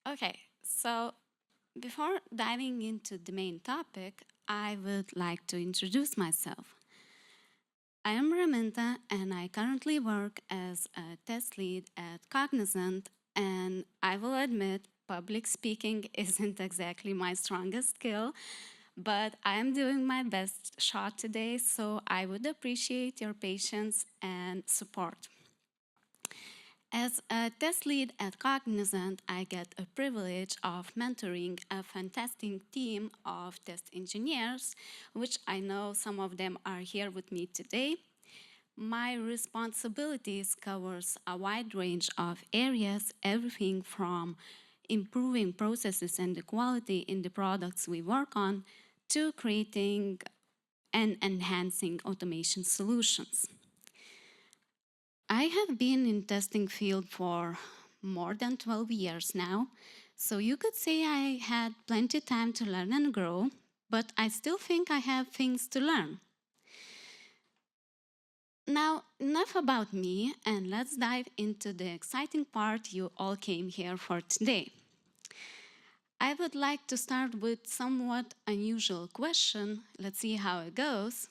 Okay, so before diving into the main topic, I would like to introduce myself. I am Raminta and I currently work as a test lead at Cognizant, and I will admit public speaking isn't exactly my strongest skill, but I am doing my best shot today, so I would appreciate your patience and support. As a test lead at Cognizant, I get a privilege of mentoring a fantastic team of test engineers, which I know some of them are here with me today. My responsibilities covers a wide range of areas, everything from improving processes and the quality in the products we work on to creating and enhancing automation solutions. I have been in testing field for more than 12 years now, so you could say I had plenty time to learn and grow, but I still think I have things to learn. Now, enough about me, and let's dive into the exciting part you all came here for today. I would like to start with somewhat unusual question. Let's see how it goes.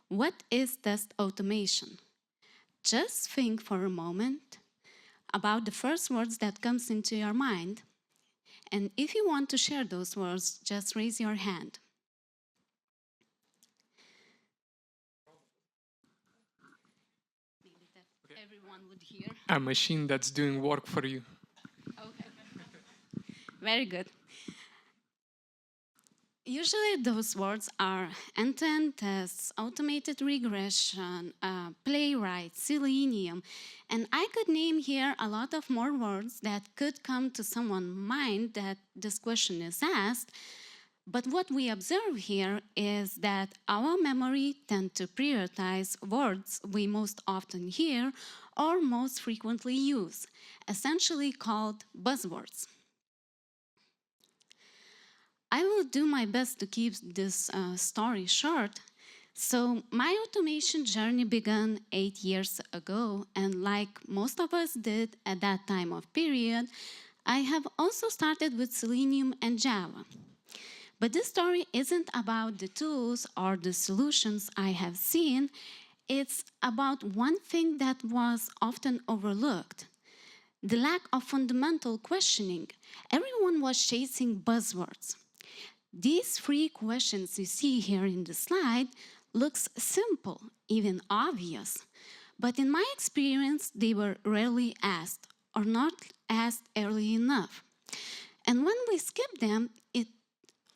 What is test automation? Just think for a moment about the first words that comes into your mind. And if you want to share those words, just raise your hand. Maybe that everyone would hear. A machine that's doing work for you. Okay. Very good. Usually those words are end-to-end tests, automated regression, playwright, selenium, and I could name here a lot of more words that could come to someone's mind that this question is asked. But what we observe here is that our memory tends to prioritize words we most often hear or most frequently use, essentially called buzzwords. I will do my best to keep this story short. So my automation journey began 8 years ago, and like most of us did at that time of period, I have also started with Selenium and Java. But this story isn't about the tools or the solutions I have seen, it's about one thing that was often overlooked: the lack of fundamental questioning. Everyone was chasing buzzwords. These three questions you see here in the slide looks simple, even obvious, but in my experience, they were rarely asked or not asked early enough. And when we skip them, it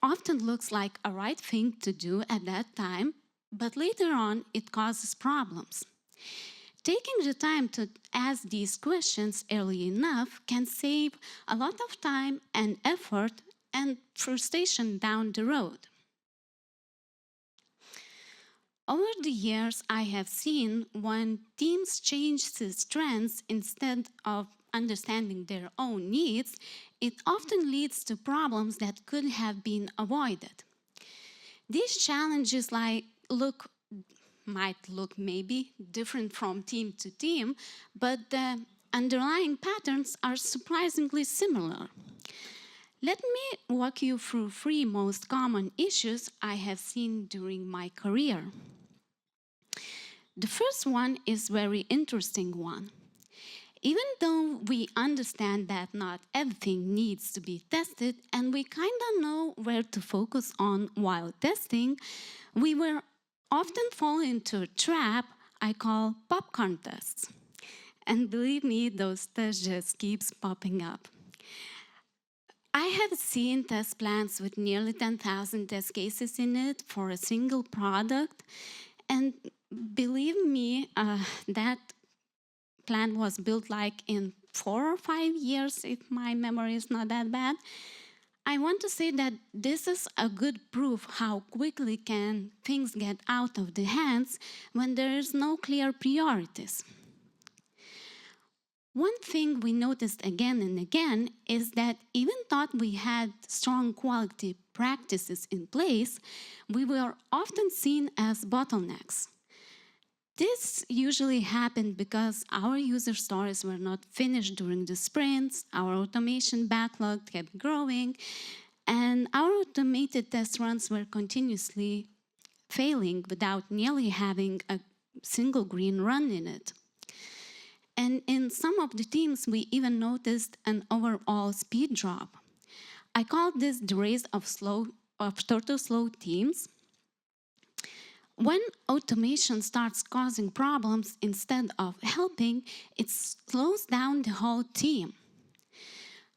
often looks like a right thing to do at that time, but later on it causes problems. Taking the time to ask these questions early enough can save a lot of time and effort and frustration down the road. Over the years, I have seen when teams change these trends instead of understanding their own needs, it often leads to problems that could have been avoided. These challenges might look maybe different from team to team, but the underlying patterns are surprisingly similar. Let me walk you through three most common issues I have seen during my career. The first one is a very interesting one. Even though we understand that not everything needs to be tested and we kind of know where to focus on while testing, we will often fall into a trap I call popcorn tests. And believe me, those tests just keeps popping up. I have seen test plans with nearly 10,000 test cases in it for a single product. And believe me, that plan was built like in 4 or 5 years, if my memory is not that bad. I want to say that this is a good proof how quickly can things get out of the hands when there is no clear priorities. One thing we noticed again and again is that even though we had strong quality practices in place, we were often seen as bottlenecks. This usually happened because our user stories were not finished during the sprints, our automation backlog kept growing, and our automated test runs were continuously failing without nearly having a single green run in it. And in some of the teams, we even noticed an overall speed drop. I call this the race of turtle slow teams. When automation starts causing problems instead of helping, it slows down the whole team.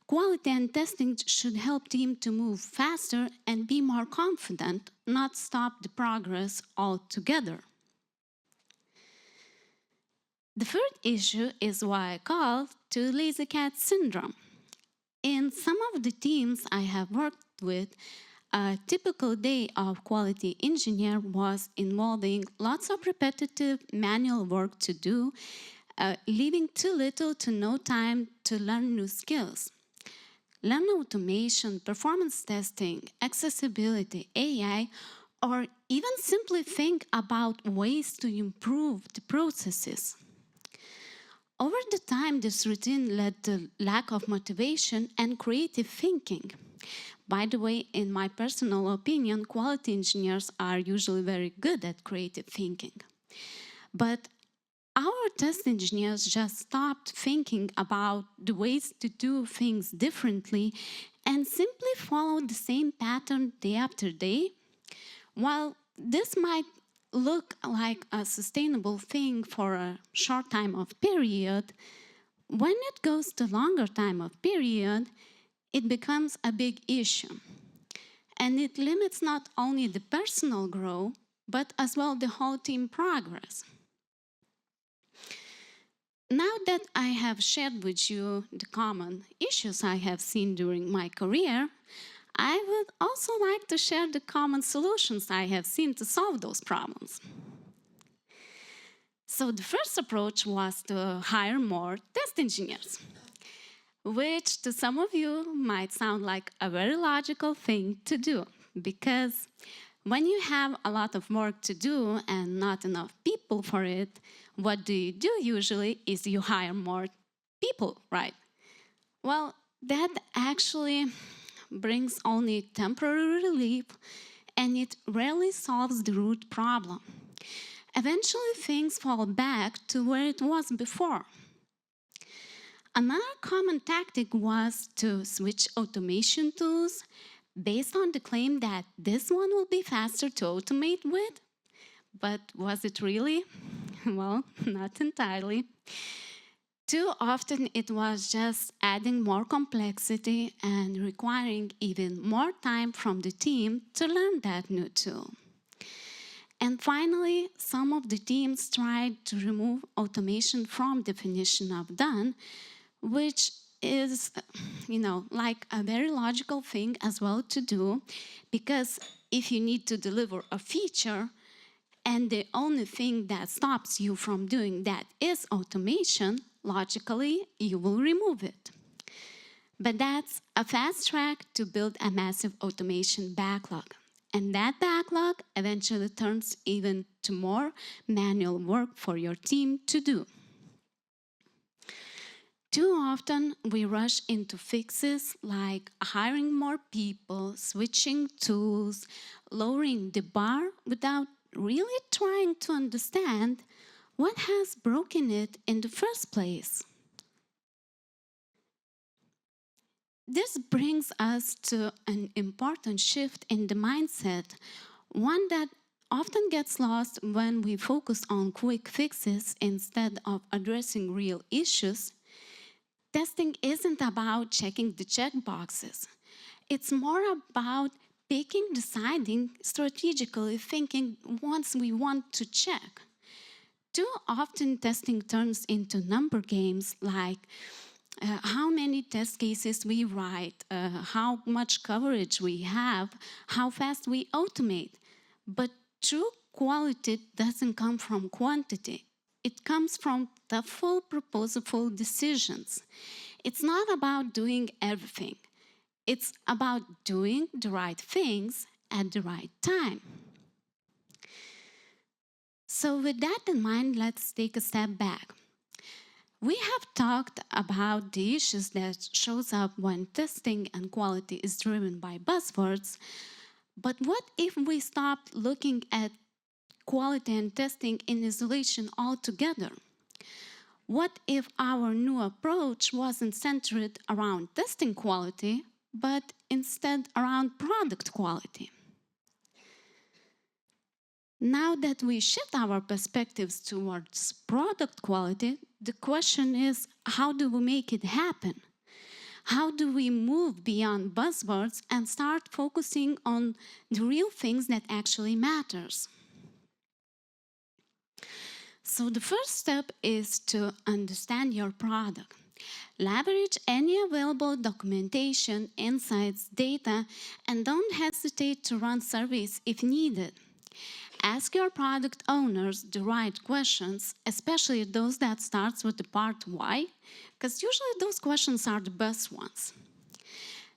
Quality and testing should help team to move faster and be more confident, not stop the progress altogether. The third issue is what I call the lazy cat syndrome. In some of the teams I have worked with, a typical day of quality engineer was involving lots of repetitive manual work to do, leaving too little to no time to learn new skills. Learn automation, performance testing, accessibility, AI, or even simply think about ways to improve the processes. Over the time, this routine led to lack of motivation and creative thinking. By the way, in my personal opinion, quality engineers are usually very good at creative thinking. But our test engineers just stopped thinking about the ways to do things differently and simply followed the same pattern day after day. While this might look like a sustainable thing for a short time of period, when it goes to longer time of period, it becomes a big issue. And it limits not only the personal growth, but as well the whole team progress. Now that I have shared with you the common issues I have seen during my career, I would also like to share the common solutions I have seen to solve those problems. So the first approach was to hire more test engineers, which to some of you might sound like a very logical thing to do, because when you have a lot of work to do and not enough people for it, what do you do usually is you hire more people, right? Well, that actually brings only temporary relief, and it rarely solves the root problem. Eventually, things fall back to where it was before. Another common tactic was to switch automation tools based on the claim that this one will be faster to automate with. But was it really? Well, not entirely. Too often it was just adding more complexity and requiring even more time from the team to learn that new tool. And finally, some of the teams tried to remove automation from definition of done, which is, like a very logical thing as well to do, because if you need to deliver a feature and the only thing that stops you from doing that is automation, logically, you will remove it. But that's a fast track to build a massive automation backlog. And that backlog eventually turns even to more manual work for your team to do. Too often, we rush into fixes like hiring more people, switching tools, lowering the bar without really trying to understand what has broken it in the first place. This brings us to an important shift in the mindset, one that often gets lost when we focus on quick fixes instead of addressing real issues. Testing isn't about checking the checkboxes. It's more about picking, deciding, strategically thinking once we want to check. Too often testing turns into number games like how many test cases we write, how much coverage we have, how fast we automate. But true quality doesn't come from quantity. It comes from thoughtful, purposeful decisions. It's not about doing everything. It's about doing the right things at the right time. So with that in mind, let's take a step back. We have talked about the issues that shows up when testing and quality is driven by buzzwords, but what if we stopped looking at quality and testing in isolation altogether? What if our new approach wasn't centered around testing quality, but instead around product quality? Now that we shift our perspectives towards product quality, the question is, how do we make it happen? How do we move beyond buzzwords and start focusing on the real things that actually matters? So the first step is to understand your product. Leverage any available documentation, insights, data, and don't hesitate to run surveys if needed. Ask your product owners the right questions, especially those that starts with the part why, because usually those questions are the best ones.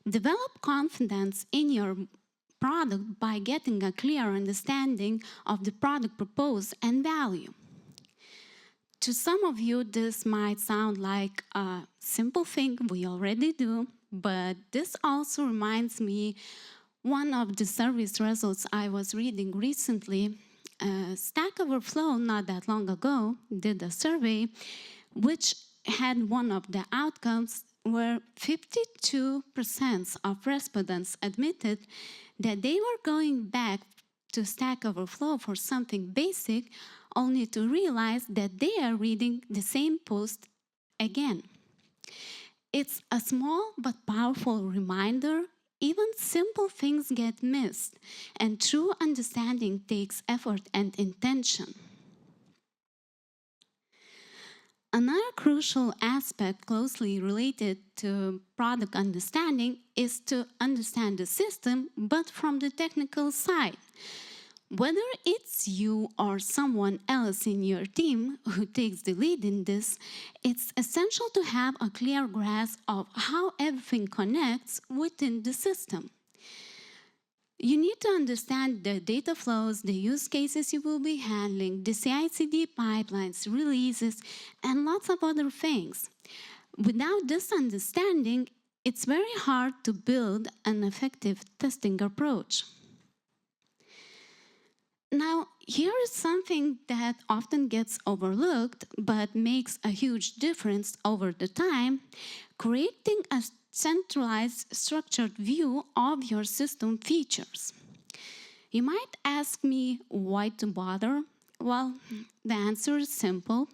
Develop confidence in your product by getting a clear understanding of the product proposed and value. To some of you, this might sound like a simple thing we already do, but this also reminds me one of the service results I was reading recently. Stack Overflow, not that long ago, did a survey which had one of the outcomes where 52% of respondents admitted that they were going back to Stack Overflow for something basic, only to realize that they are reading the same post again. It's a small but powerful reminder. Even simple things get missed, and true understanding takes effort and intention. Another crucial aspect closely related to product understanding is to understand the system, but from the technical side. Whether it's you or someone else in your team who takes the lead in this, it's essential to have a clear grasp of how everything connects within the system. You need to understand the data flows, the use cases you will be handling, the CI/CD pipelines, releases, and lots of other things. Without this understanding, it's very hard to build an effective testing approach. Now, here is something that often gets overlooked but makes a huge difference over the time: creating a centralized, structured view of your system features. You might ask me, why to bother? Well, the answer is simple.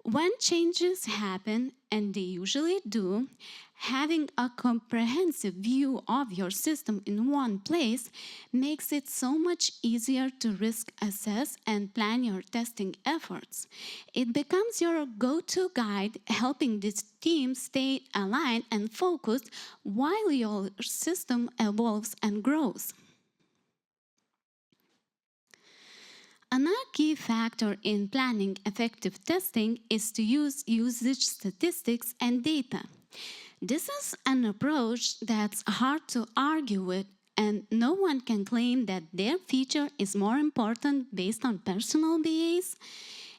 When changes happen, and they usually do, having a comprehensive view of your system in one place makes it so much easier to risk assess and plan your testing efforts. It becomes your go-to guide, helping this team stay aligned and focused while your system evolves and grows. Another key factor in planning effective testing is to use usage statistics and data. This is an approach that's hard to argue with, and no one can claim that their feature is more important based on personal BAs.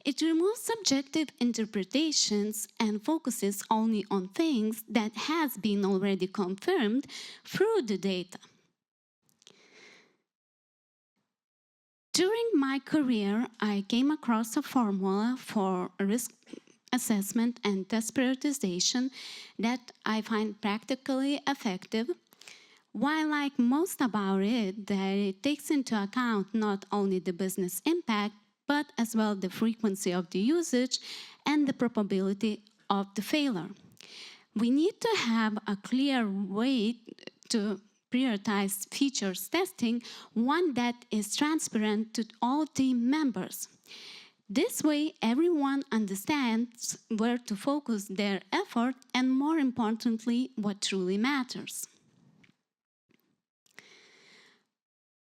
It removes subjective interpretations and focuses only on things that has been already confirmed through the data. During my career, I came across a formula for risk assessment and test prioritization that I find practically effective. While I like most about it, that it takes into account not only the business impact, but as well the frequency of the usage and the probability of the failure. We need to have a clear way to prioritize features testing, one that is transparent to all team members. This way, everyone understands where to focus their effort and, more importantly, what truly matters.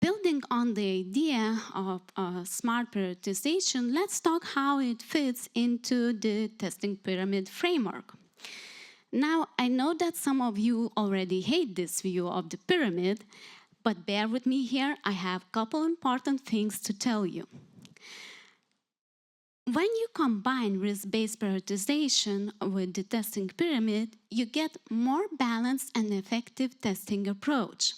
Building on the idea of smart prioritization, let's talk how it fits into the testing pyramid framework. Now, I know that some of you already hate this view of the pyramid, but bear with me here, I have a couple important things to tell you. When you combine risk-based prioritization with the testing pyramid, you get more balanced and effective testing approach.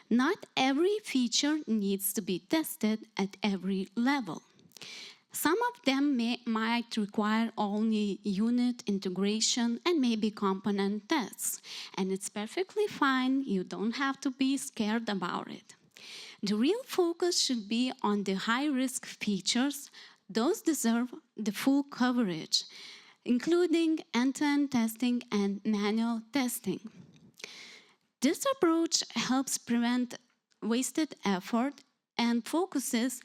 Not every feature needs to be tested at every level. Some of them might require only unit integration and maybe component tests, and it's perfectly fine. You don't have to be scared about it. The real focus should be on the high-risk features. Those deserve the full coverage, including end-to-end testing and manual testing. This approach helps prevent wasted effort and focuses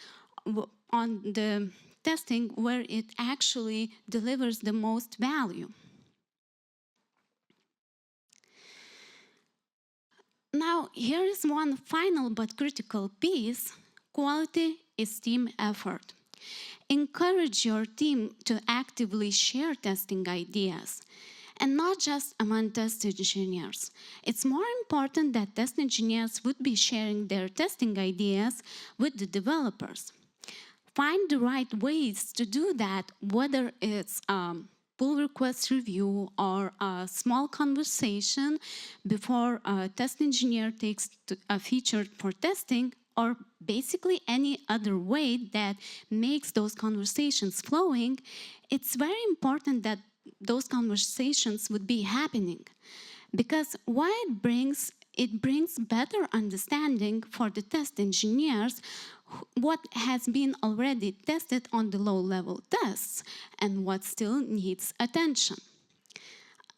on the testing where it actually delivers the most value. Now, here is one final but critical piece. Quality is team effort. Encourage your team to actively share testing ideas, and not just among test engineers. It's more important that test engineers would be sharing their testing ideas with the developers. Find the right ways to do that, whether it's pull request review or a small conversation before a test engineer takes a feature for testing, or basically any other way that makes those conversations flowing. It's very important that those conversations would be happening, because what it brings better understanding for the test engineers what has been already tested on the low-level tests and what still needs attention.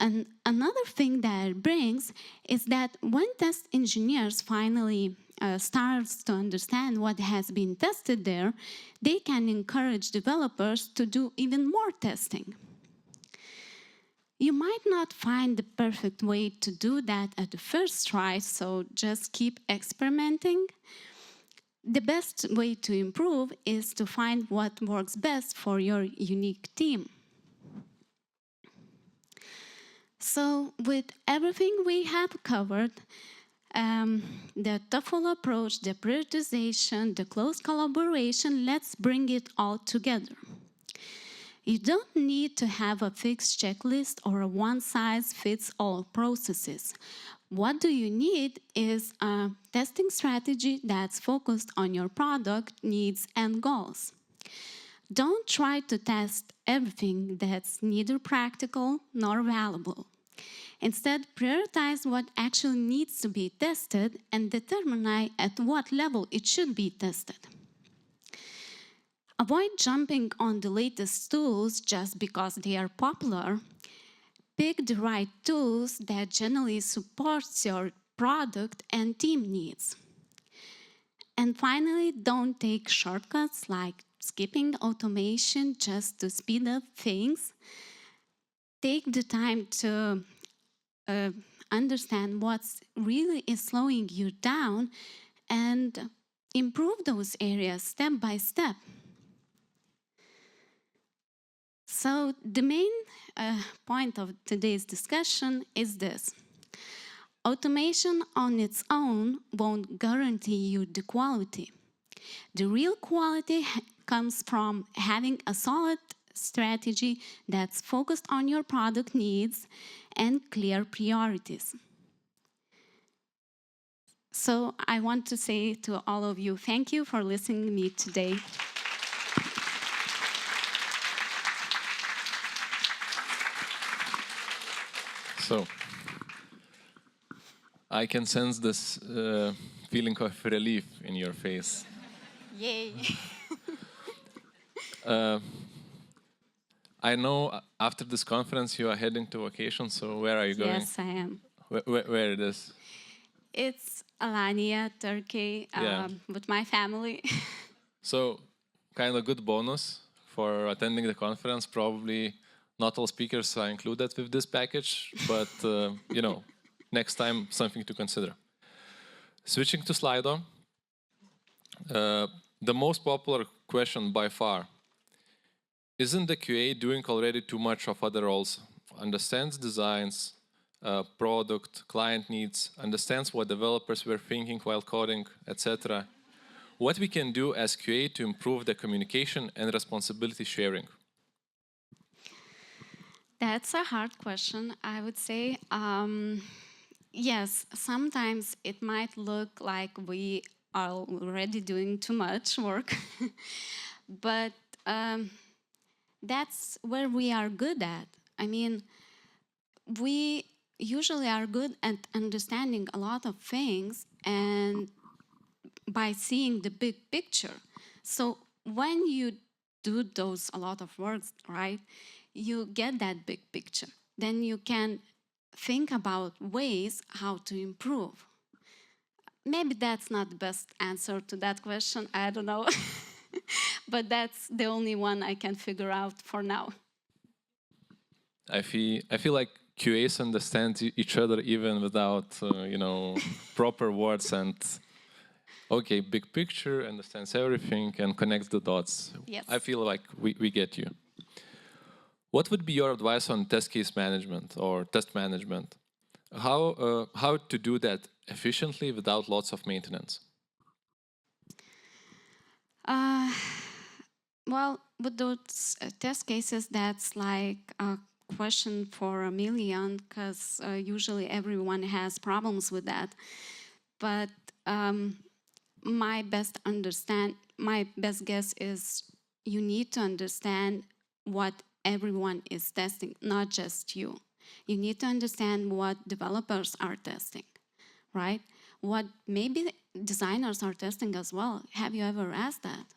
And another thing that it brings is that when test engineers finally start to understand what has been tested there, they can encourage developers to do even more testing. You might not find the perfect way to do that at the first try, so just keep experimenting. The best way to improve is to find what works best for your unique team. So with everything we have covered, the TOEFL approach, the prioritization, the close collaboration, let's bring it all together. You don't need to have a fixed checklist or a one-size-fits-all processes. What do you need is a testing strategy that's focused on your product needs and goals. Don't try to test everything that's neither practical nor valuable. Instead, prioritize what actually needs to be tested and determine at what level it should be tested. Avoid jumping on the latest tools just because they are popular. Pick the right tools that generally support your product and team needs. And finally, don't take shortcuts like skipping automation just to speed up things. Take the time to understand what really is slowing you down and improve those areas step by step. So the main point of today's discussion is this. Automation on its own won't guarantee you the quality. The real quality comes from having a solid strategy that's focused on your product needs and clear priorities. So I want to say to all of you, thank you for listening to me today. So, I can sense this feeling of relief in your face. Yay! I know after this conference you are heading to vacation, so where are you going? Yes, I am. Where it is? It's Alanya, Turkey, with my family. So, kind of good bonus for attending the conference. Probably not all speakers are included with this package, but you know, next time something to consider. Switching to Slido, the most popular question by far: isn't the QA doing already too much of other roles? Understands designs, product, client needs, understands what developers were thinking while coding, etc. what we can do as QA to improve the communication and responsibility sharing. That's a hard question, I would say. Yes, sometimes it might look like we are already doing too much work, but that's where we are good at. I mean, we usually are good at understanding a lot of things and by seeing the big picture. So when you do those a lot of works, right, you get that big picture. Then you can think about ways how to improve. Maybe that's not the best answer to that question, I don't know. But that's the only one I can figure out for now. I feel like QAs understand each other even without, proper words and, okay, big picture, understands everything and connects the dots. Yes. I feel like we get you. What would be your advice on test case management or test management? How to do that efficiently without lots of maintenance? Well, with those test cases, that's like a question for a million, because usually everyone has problems with that. But my best guess is you need to understand what everyone is testing, not just you. You need to understand what developers are testing, right? What maybe designers are testing as well. Have you ever asked that?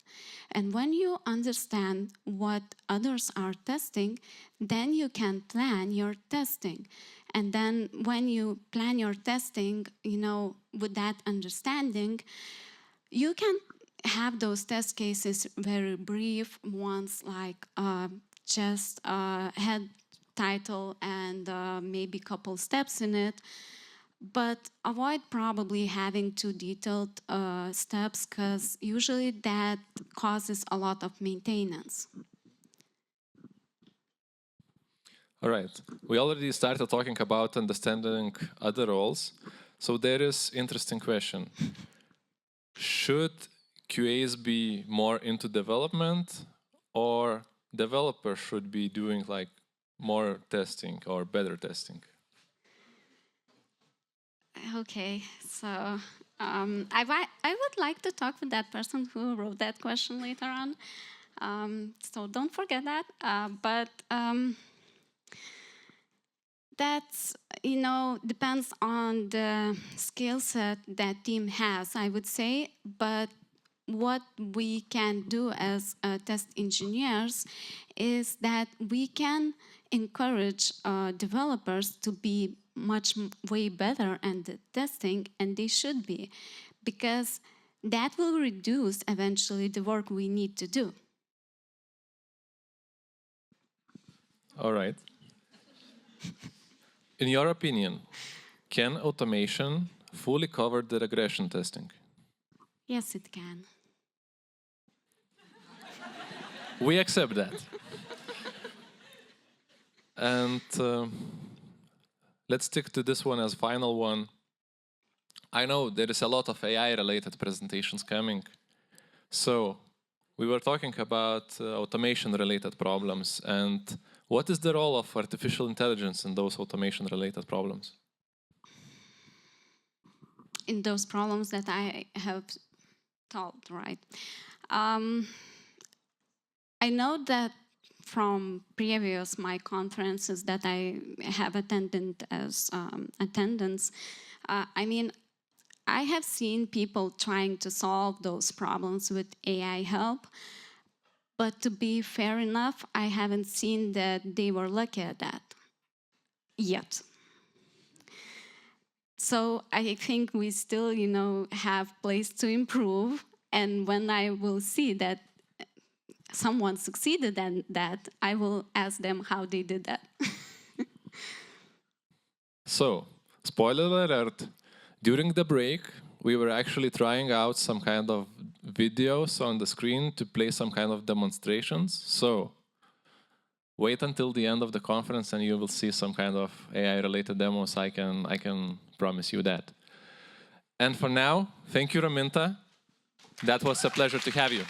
And when you understand what others are testing, then you can plan your testing. And then when you plan your testing, with that understanding, you can have those test cases very brief ones, like just head title and maybe couple steps in it. But avoid probably having too detailed steps, because usually that causes a lot of maintenance. All right. We already started talking about understanding other roles. So there is interesting question. Should QAs be more into development, or developers should be doing like more testing or better testing? Okay, so I would like to talk with that person who wrote that question later on. So don't forget that. But that's, depends on the skill set that team has, I would say. But what we can do as test engineers is that we can encourage developers to be way better at the testing, and they should be, because that will reduce eventually the work we need to do. All right. In your opinion, can automation fully cover the regression testing? Yes, it can. We accept that. And let's stick to this one as final one. I know there is a lot of AI-related presentations coming. So we were talking about automation-related problems. And what is the role of artificial intelligence in those automation-related problems? In those problems that I have told, right? I know that from previous my conferences that I have attended as attendance, I mean, I have seen people trying to solve those problems with AI help, but to be fair enough, I haven't seen that they were lucky at that yet. So I think we still, have place to improve. And when I will see that someone succeeded at that, I will ask them how they did that. So, spoiler alert, during the break, we were actually trying out some kind of videos on the screen to play some kind of demonstrations. So, wait until the end of the conference and you will see some kind of AI-related demos. I can promise you that. And for now, thank you, Raminta. That was a pleasure to have you.